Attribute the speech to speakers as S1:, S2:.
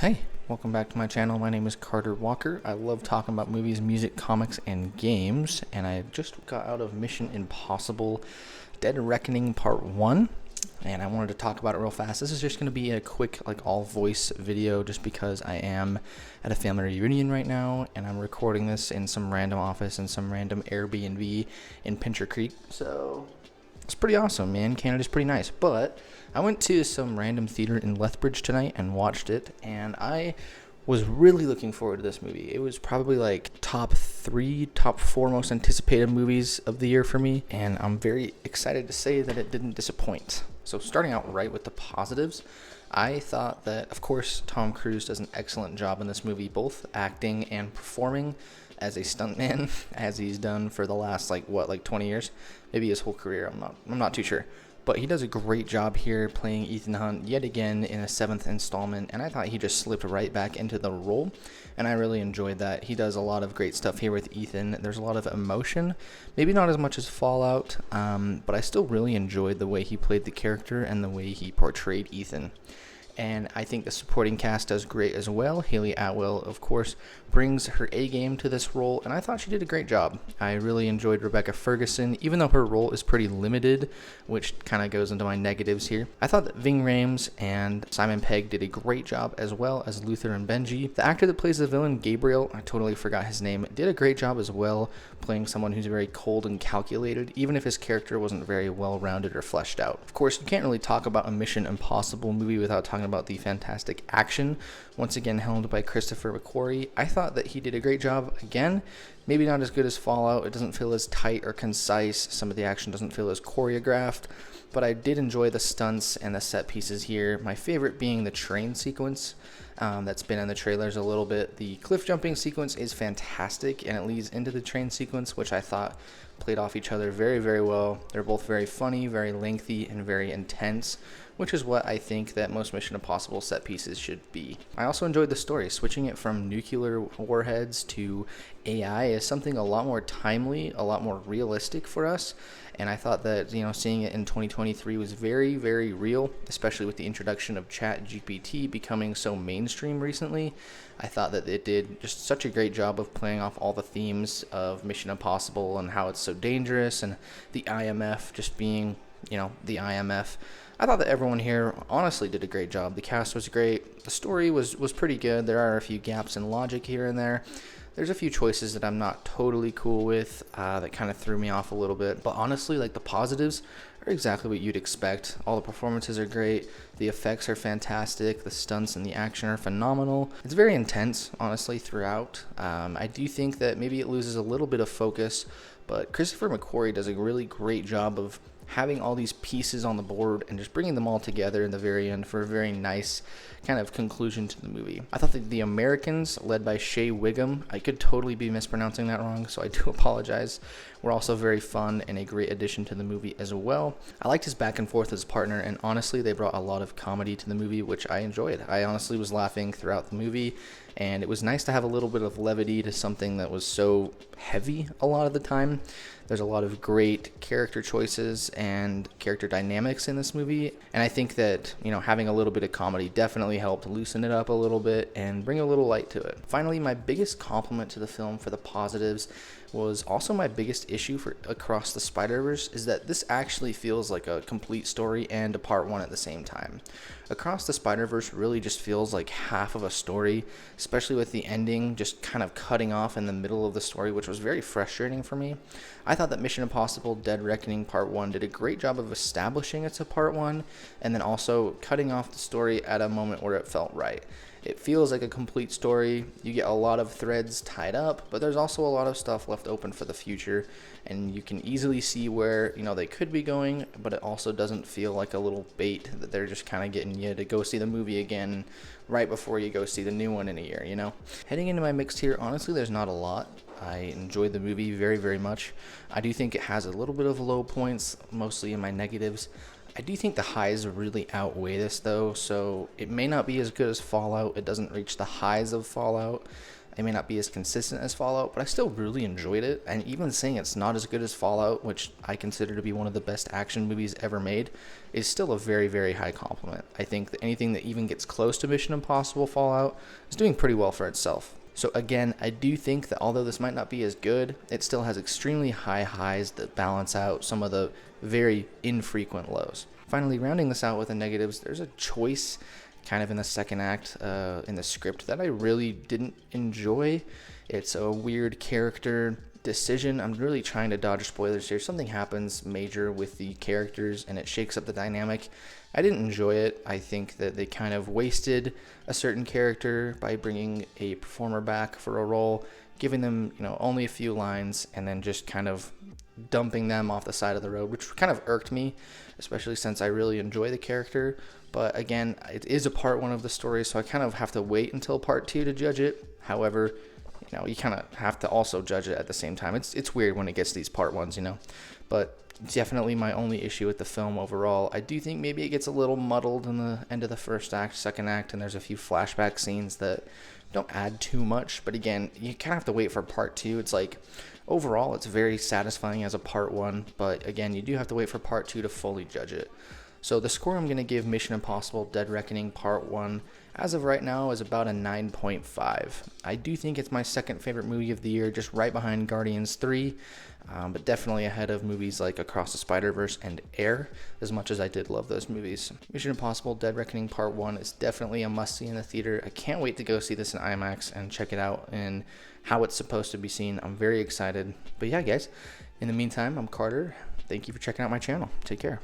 S1: Hey, welcome back to my channel. My name is Carter Walker. I love talking about movies, music, comics, and games, and I just got out of Mission Impossible Dead Reckoning Part 1, and I wanted to talk about it real fast. This is just going to be a quick, all-voice video just because I am at a family reunion right now, and I'm recording this in some random office in some random Airbnb in Pincher Creek, so it's pretty awesome, man. Canada's pretty nice, but I went to some random theater in Lethbridge tonight and watched it, and I was really looking forward to this movie. It was probably top 4 most anticipated movies of the year for me, and I'm very excited to say that it didn't disappoint. So starting out right with the positives, I thought that, of course, Tom Cruise does an excellent job in this movie, both acting and performing as a stuntman, as he's done for the last 20 years, maybe his whole career. I'm not too sure. But he does a great job here playing Ethan Hunt yet again in a 7th installment, and I thought he just slipped right back into the role, and I really enjoyed that. He does a lot of great stuff here with Ethan. There's a lot of emotion, maybe not as much as Fallout, but I still really enjoyed the way he played the character and the way he portrayed Ethan. And I think the supporting cast does great as well. Hayley Atwell, of course, brings her A-game to this role, and I thought she did a great job. I really enjoyed Rebecca Ferguson, even though her role is pretty limited, which kind of goes into my negatives here. I thought that Ving Rhames and Simon Pegg did a great job, as well as Luther and Benji. The actor that plays the villain, Gabriel, I totally forgot his name, did a great job as well, playing someone who's very cold and calculated, even if his character wasn't very well-rounded or fleshed out. Of course, you can't really talk about a Mission Impossible movie without talking about the fantastic action, once again helmed by Christopher McQuarrie. I thought that he did a great job again. Maybe not as good as Fallout. It doesn't feel as tight or concise. Some of the action doesn't feel as choreographed, but I did enjoy the stunts and the set pieces here. My favorite being the train sequence that's been in the trailers a little bit. The cliff jumping sequence is fantastic, and it leads into the train sequence, which I thought played off each other very, very well. They're both very funny, very lengthy, and very intense, which is what I think that most Mission Impossible set pieces should be. I also enjoyed the story. Switching it from nuclear warheads to AI is something a lot more timely, a lot more realistic for us, and I thought that, seeing it in 2023 was very, very real, especially with the introduction of ChatGPT becoming so mainstream recently. I thought that it did just such a great job of playing off all the themes of Mission Impossible and how it's so dangerous, and the IMF just being, the IMF. I thought that everyone here honestly did a great job. The cast was great. The story was pretty good. There are a few gaps in logic here and there. There's a few choices that I'm not totally cool with that kind of threw me off a little bit. But honestly, the positives are exactly what you'd expect. All the performances are great. The effects are fantastic. The stunts and the action are phenomenal. It's very intense, honestly, throughout. I do think that maybe it loses a little bit of focus, but Christopher McQuarrie does a really great job of having all these pieces on the board and just bringing them all together in the very end for a very nice kind of conclusion to the movie. I thought that the Americans, led by Shea Wiggum, I could totally be mispronouncing that wrong, so I do apologize, were also very fun and a great addition to the movie as well. I liked his back and forth as partner, and honestly, they brought a lot of comedy to the movie, which I enjoyed. I honestly was laughing throughout the movie, and it was nice to have a little bit of levity to something that was so heavy a lot of the time. There's a lot of great character choices and character dynamics in this movie, and I think that, having a little bit of comedy definitely helped loosen it up a little bit and bring a little light to it. Finally, my biggest compliment to the film for the positives was also my biggest issue for Across the Spider-Verse is that this actually feels like a complete story and a part 1 at the same time. Across the Spider-Verse really just feels like half of a story, especially with the ending just kind of cutting off in the middle of the story, which was very frustrating for me. I thought that Mission Impossible Dead Reckoning Part 1 did a great job of establishing it's a Part 1 and then also cutting off the story at a moment where it felt right. It feels like a complete story. You get a lot of threads tied up, but there's also a lot of stuff left open for the future, and you can easily see where, they could be going, but it also doesn't feel like a little bait that they're just kind of getting you to go see the movie again right before you go see the new one in a year, Heading into my mix here, honestly, there's not a lot. I enjoyed the movie very, very much. I do think it has a little bit of low points, mostly in my negatives. I do think the highs really outweigh this, though, so it may not be as good as Fallout. It doesn't reach the highs of Fallout, It may not be as consistent as Fallout, but I still really enjoyed it. And even saying it's not as good as Fallout, which I consider to be one of the best action movies ever made, is still a very, very high compliment. I think that anything that even gets close to Mission Impossible Fallout is doing pretty well for itself. So again, I do think that although this might not be as good, it still has extremely high highs that balance out some of the very infrequent lows. Finally, rounding this out with the negatives, there's a choice kind of in the second act in the script that I really didn't enjoy. It's a weird character decision. I'm really trying to dodge spoilers here. Something happens major with the characters and it shakes up the dynamic. I didn't enjoy it. I think that they kind of wasted a certain character by bringing a performer back for a role, giving them, only a few lines, and then just kind of dumping them off the side of the road, which kind of irked me, especially since I really enjoy the character. But again, it is a part 1 of the story, so I kind of have to wait until part 2 to judge it. However, you kind of have to also judge it at the same time. It's weird when it gets these part 1s, but definitely my only issue with the film overall. I do think maybe it gets a little muddled in the end of the first act, second act, and there's a few flashback scenes that don't add too much. But again, you kind of have to wait for part 2. It's like, overall, it's very satisfying as a part 1, but again, you do have to wait for part 2 to fully judge it. So the score I'm going to give Mission Impossible Dead Reckoning Part 1 as of right now is about a 9.5. I do think it's my second favorite movie of the year, just right behind Guardians 3, but definitely ahead of movies like Across the Spider-Verse and Air, as much as I did love those movies. Mission Impossible Dead Reckoning Part 1 is definitely a must-see in the theater. I can't wait to go see this in IMAX and check it out in how it's supposed to be seen. I'm very excited. But yeah, guys, in the meantime, I'm Carter. Thank you for checking out my channel. Take care.